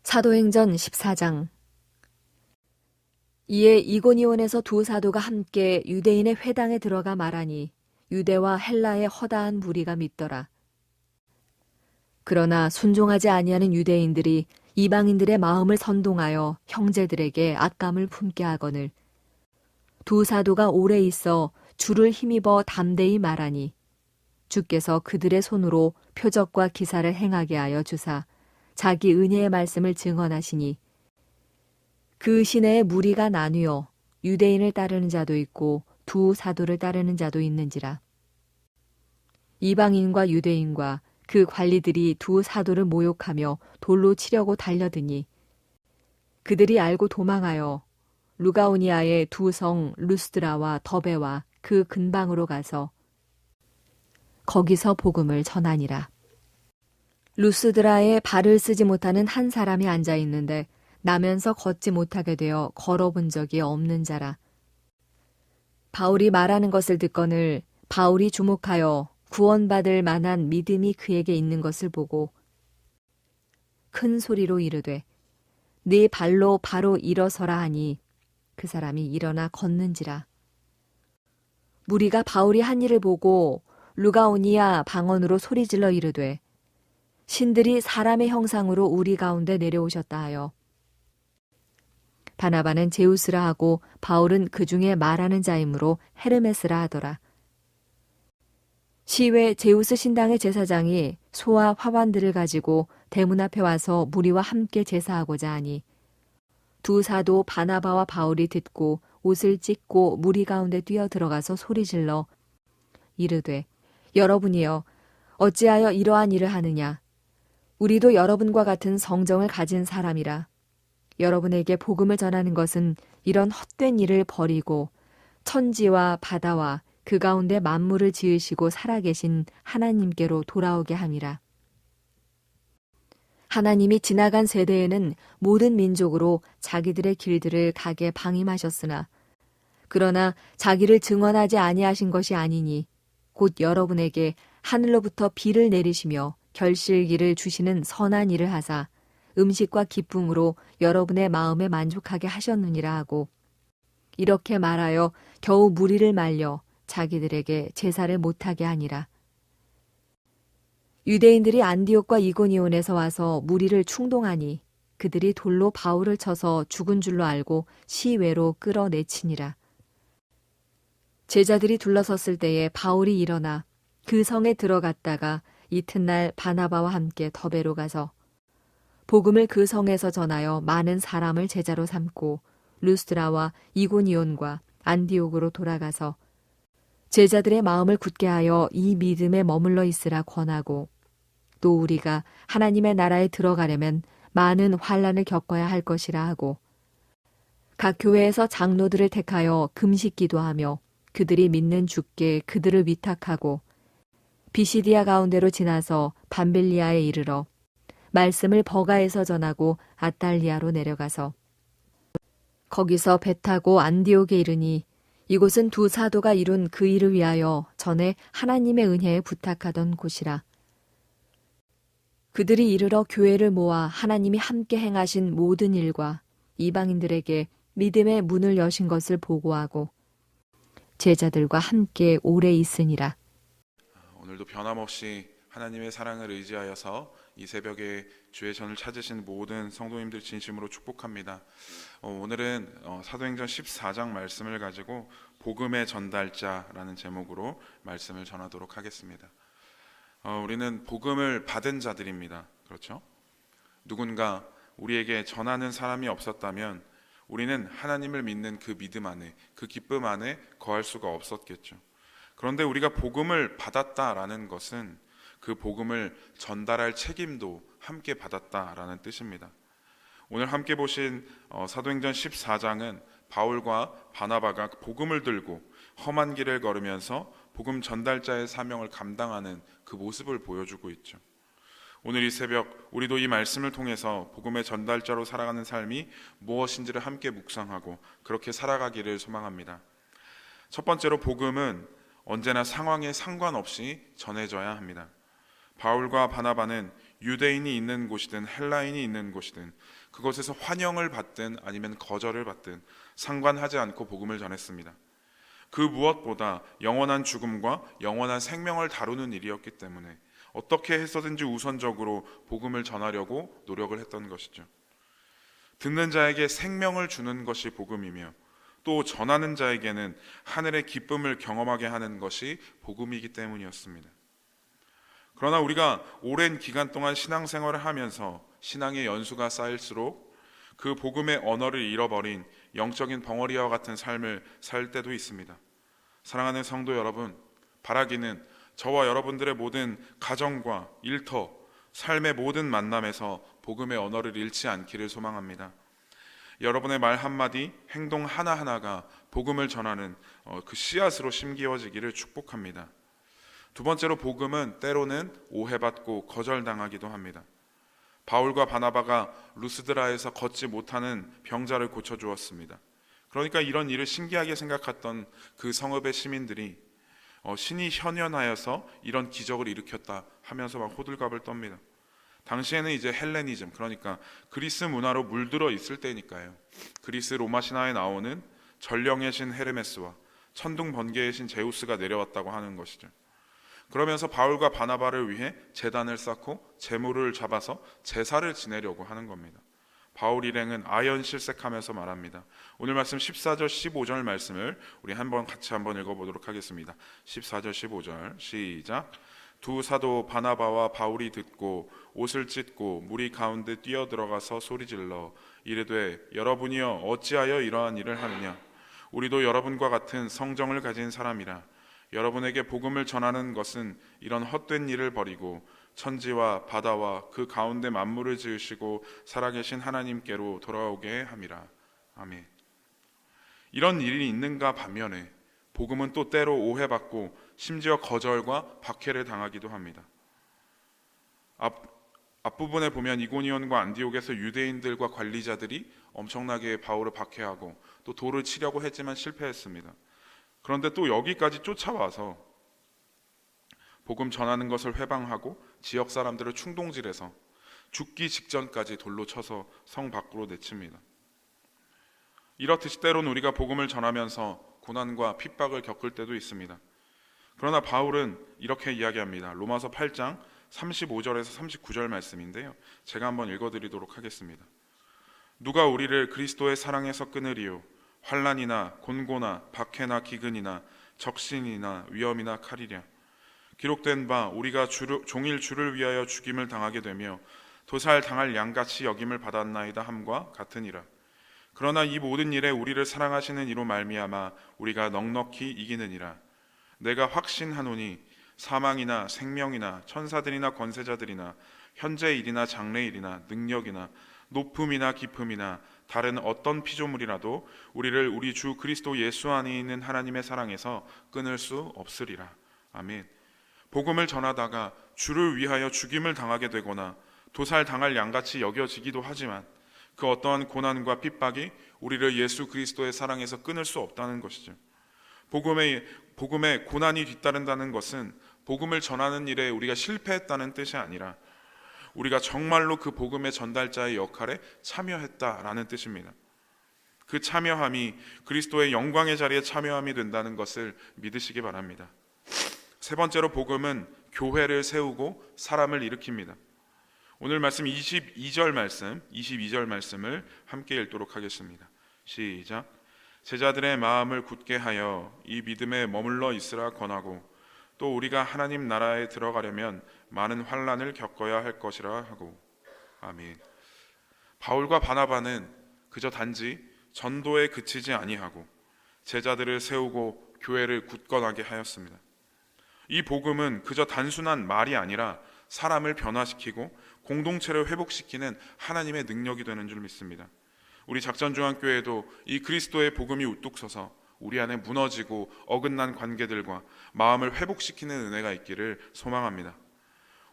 사도행전 14장. 이에 이고니온에서 두 사도가 함께 유대인의 회당에 들어가 말하니 유대와 헬라의 허다한 무리가 믿더라. 그러나 순종하지 아니하는 유대인들이 이방인들의 마음을 선동하여 형제들에게 악감을 품게 하거늘 두 사도가 오래 있어 주를 힘입어 담대히 말하니 주께서 그들의 손으로 표적과 기사를 행하게 하여 주사 자기 은혜의 말씀을 증언하시니 그 시내에 무리가 나뉘어 유대인을 따르는 자도 있고 두 사도를 따르는 자도 있는지라. 이방인과 유대인과 그 관리들이 두 사도를 모욕하며 돌로 치려고 달려드니 그들이 알고 도망하여 루가오니아의 두 성 루스드라와 더베와 그 근방으로 가서 거기서 복음을 전하니라. 루스드라에 발을 쓰지 못하는 한 사람이 앉아 있는데 나면서 걷지 못하게 되어 걸어본 적이 없는 자라. 바울이 말하는 것을 듣거늘 바울이 주목하여 구원받을 만한 믿음이 그에게 있는 것을 보고 큰 소리로 이르되 네 발로 바로 일어서라 하니 그 사람이 일어나 걷는지라. 무리가 바울이 한 일을 보고 루가오니아 방언으로 소리질러 이르되 신들이 사람의 형상으로 우리 가운데 내려오셨다 하여 바나바는 제우스라 하고 바울은 그 중에 말하는 자이므로 헤르메스라 하더라. 시외 제우스 신당의 제사장이 소와 화관들을 가지고 대문 앞에 와서 무리와 함께 제사하고자 하니 두 사도 바나바와 바울이 듣고 옷을 찢고 무리 가운데 뛰어 들어가서 소리질러 이르되 여러분이여 어찌하여 이러한 일을 하느냐. 우리도 여러분과 같은 성정을 가진 사람이라. 여러분에게 복음을 전하는 것은 이런 헛된 일을 버리고 천지와 바다와 그 가운데 만물을 지으시고 살아계신 하나님께로 돌아오게 함이라. 하나님이 지나간 세대에는 모든 민족으로 자기들의 길들을 가게 방임하셨으나 그러나 자기를 증언하지 아니하신 것이 아니니 곧 여러분에게 하늘로부터 비를 내리시며 결실기를 주시는 선한 일을 하사 음식과 기쁨으로 여러분의 마음에 만족하게 하셨느니라 하고 이렇게 말하여 겨우 무리를 말려 자기들에게 제사를 못하게 하니라. 유대인들이 안디옥과 이고니온에서 와서 무리를 충동하니 그들이 돌로 바울을 쳐서 죽은 줄로 알고 시외로 끌어내치니라. 제자들이 둘러섰을 때에 바울이 일어나 그 성에 들어갔다가 이튿날 바나바와 함께 더베로 가서 복음을 그 성에서 전하여 많은 사람을 제자로 삼고 루스드라와 이고니온과 안디옥으로 돌아가서 제자들의 마음을 굳게 하여 이 믿음에 머물러 있으라 권하고 또 우리가 하나님의 나라에 들어가려면 많은 환난을 겪어야 할 것이라 하고 각 교회에서 장로들을 택하여 금식 기도하며 그들이 믿는 주께 그들을 위탁하고 비시디아 가운데로 지나서 밤빌리아에 이르러 말씀을 버가에서 전하고 아달리아로 내려가서 거기서 배 타고 안디옥에 이르니 이곳은 두 사도가 이룬 그 일을 위하여 전에 하나님의 은혜에 부탁하던 곳이라. 그들이 이르러 교회를 모아 하나님이 함께 행하신 모든 일과 이방인들에게 믿음의 문을 여신 것을 보고하고 제자들과 함께 오래 있으니라. 오늘도 변함없이 하나님의 사랑을 의지하여서 이 새벽에 주의 전을 찾으신 모든 성도님들 진심으로 축복합니다. 오늘은 사도행전 14장 말씀을 가지고 복음의 전달자라는 제목으로 말씀을 전하도록 하겠습니다. 우리는 복음을 받은 자들입니다. 그렇죠? 누군가 우리에게 전하는 사람이 없었다면 우리는 하나님을 믿는 그 믿음 안에, 그 기쁨 안에 거할 수가 없었겠죠. 그런데 우리가 복음을 받았다라는 것은 그 복음을 전달할 책임도 함께 받았다라는 뜻입니다. 오늘 함께 보신 사도행전 14장은 바울과 바나바가 복음을 들고 험한 길을 걸으면서 복음 전달자의 사명을 감당하는 그 모습을 보여주고 있죠. 오늘 이 새벽 우리도 이 말씀을 통해서 복음의 전달자로 살아가는 삶이 무엇인지를 함께 묵상하고 그렇게 살아가기를 소망합니다. 첫 번째로 복음은 언제나 상황에 상관없이 전해져야 합니다. 바울과 바나바는 유대인이 있는 곳이든 헬라인이 있는 곳이든 그곳에서 환영을 받든 아니면 거절을 받든 상관하지 않고 복음을 전했습니다. 그 무엇보다 영원한 죽음과 영원한 생명을 다루는 일이었기 때문에 어떻게 해서든지 우선적으로 복음을 전하려고 노력을 했던 것이죠. 듣는 자에게 생명을 주는 것이 복음이며 또 전하는 자에게는 하늘의 기쁨을 경험하게 하는 것이 복음이기 때문이었습니다. 그러나 우리가 오랜 기간 동안 신앙생활을 하면서 신앙의 연수가 쌓일수록 그 복음의 언어를 잃어버린 영적인 벙어리와 같은 삶을 살 때도 있습니다. 사랑하는 성도 여러분, 바라기는 저와 여러분들의 모든 가정과 일터, 삶의 모든 만남에서 복음의 언어를 잃지 않기를 소망합니다. 여러분의 말 한마디, 행동 하나하나가 복음을 전하는 그 씨앗으로 심기어지기를 축복합니다. 두 번째로 복음은 때로는 오해받고 거절당하기도 합니다. 바울과 바나바가 루스드라에서 걷지 못하는 병자를 고쳐주었습니다. 그러니까 이런 일을 신기하게 생각했던 그 성읍의 시민들이 신이 현현하여서 이런 기적을 일으켰다 하면서 막 호들갑을 떱니다. 당시에는 이제 헬레니즘, 그러니까 그리스 문화로 물들어 있을 때니까요. 그리스 로마 신화에 나오는 전령의 신 헤르메스와 천둥 번개의 신 제우스가 내려왔다고 하는 것이죠. 그러면서 바울과 바나바를 위해 제단을 쌓고 제물을 잡아서 제사를 지내려고 하는 겁니다. 바울 일행은 아연실색하면서 말합니다. 오늘 말씀 14절 15절 말씀을 우리 같이 한번 읽어보도록 하겠습니다. 14절 15절 시작. 두 사도 바나바와 바울이 듣고 옷을 찢고 무리 가운데 뛰어들어가서 소리질러 이르되 여러분이여 어찌하여 이러한 일을 하느냐. 우리도 여러분과 같은 성정을 가진 사람이라. 여러분에게 복음을 전하는 것은 이런 헛된 일을 버리고 천지와 바다와 그 가운데 만물을 지으시고 살아계신 하나님께로 돌아오게 함이라. 아멘. 이런 일이 있는가 반면에 복음은 또 때로 오해받고 심지어 거절과 박해를 당하기도 합니다. 앞부분에 보면 이고니온과 안디옥에서 유대인들과 관리자들이 엄청나게 바울을 박해하고 또 돌을 치려고 했지만 실패했습니다. 그런데 또 여기까지 쫓아와서 복음 전하는 것을 회방하고 지역 사람들을 충동질해서 죽기 직전까지 돌로 쳐서 성 밖으로 내칩니다. 이렇듯이 때론 우리가 복음을 전하면서 고난과 핍박을 겪을 때도 있습니다. 그러나 바울은 이렇게 이야기합니다. 로마서 8장 35절에서 39절 말씀인데요. 제가 한번 읽어드리도록 하겠습니다. 누가 우리를 그리스도의 사랑에서 끊으리요? 환난이나 곤고나 박해나 기근이나 적신이나 위험이나 칼이랴. 기록된 바 우리가 종일 주를 위하여 죽임을 당하게 되며 도살 당할 양같이 여김을 받았나이다 함과 같으니라. 그러나 이 모든 일에 우리를 사랑하시는 이로 말미암아 우리가 넉넉히 이기느니라. 내가 확신하노니 사망이나 생명이나 천사들이나 권세자들이나 현재 일이나 장래 일이나 능력이나 높음이나 깊음이나 다른 어떤 피조물이라도 우리를 우리 주 그리스도 예수 안에 있는 하나님의 사랑에서 끊을 수 없으리라. 아멘. 복음을 전하다가 주를 위하여 죽임을 당하게 되거나 도살 당할 양같이 여겨지기도 하지만 그 어떠한 고난과 핍박이 우리를 예수 그리스도의 사랑에서 끊을 수 없다는 것이죠. 복음에 고난이 뒤따른다는 것은 복음을 전하는 일에 우리가 실패했다는 뜻이 아니라 우리가 정말로 그 복음의 전달자의 역할에 참여했다라는 뜻입니다. 그 참여함이 그리스도의 영광의 자리에 참여함이 된다는 것을 믿으시기 바랍니다. 세 번째로 복음은 교회를 세우고 사람을 일으킵니다. 오늘 말씀 22절 말씀을 함께 읽도록 하겠습니다. 시작. 제자들의 마음을 굳게 하여 이 믿음에 머물러 있으라 권하고 또 우리가 하나님 나라에 들어가려면 많은 환난을 겪어야 할 것이라 하고. 아멘. 바울과 바나바는 그저 단지 전도에 그치지 아니하고 제자들을 세우고 교회를 굳건하게 하였습니다. 이 복음은 그저 단순한 말이 아니라 사람을 변화시키고 공동체를 회복시키는 하나님의 능력이 되는 줄 믿습니다. 우리 작전중앙교회도 이 그리스도의 복음이 우뚝 서서 우리 안에 무너지고 어긋난 관계들과 마음을 회복시키는 은혜가 있기를 소망합니다.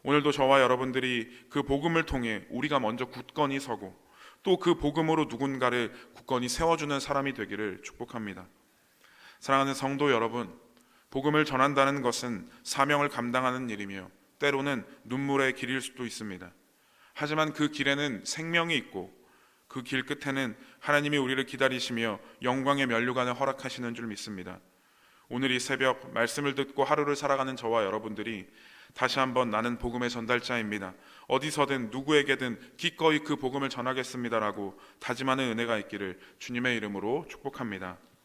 오늘도 저와 여러분들이 그 복음을 통해 우리가 먼저 굳건히 서고 또 그 복음으로 누군가를 굳건히 세워주는 사람이 되기를 축복합니다. 사랑하는 성도 여러분, 복음을 전한다는 것은 사명을 감당하는 일이며 때로는 눈물의 길일 수도 있습니다. 하지만 그 길에는 생명이 있고 그 길 끝에는 하나님이 우리를 기다리시며 영광의 면류관을 허락하시는 줄 믿습니다. 오늘 이 새벽 말씀을 듣고 하루를 살아가는 저와 여러분들이 다시 한번 나는 복음의 전달자입니다, 어디서든 누구에게든 기꺼이 그 복음을 전하겠습니다라고 다짐하는 은혜가 있기를 주님의 이름으로 축복합니다.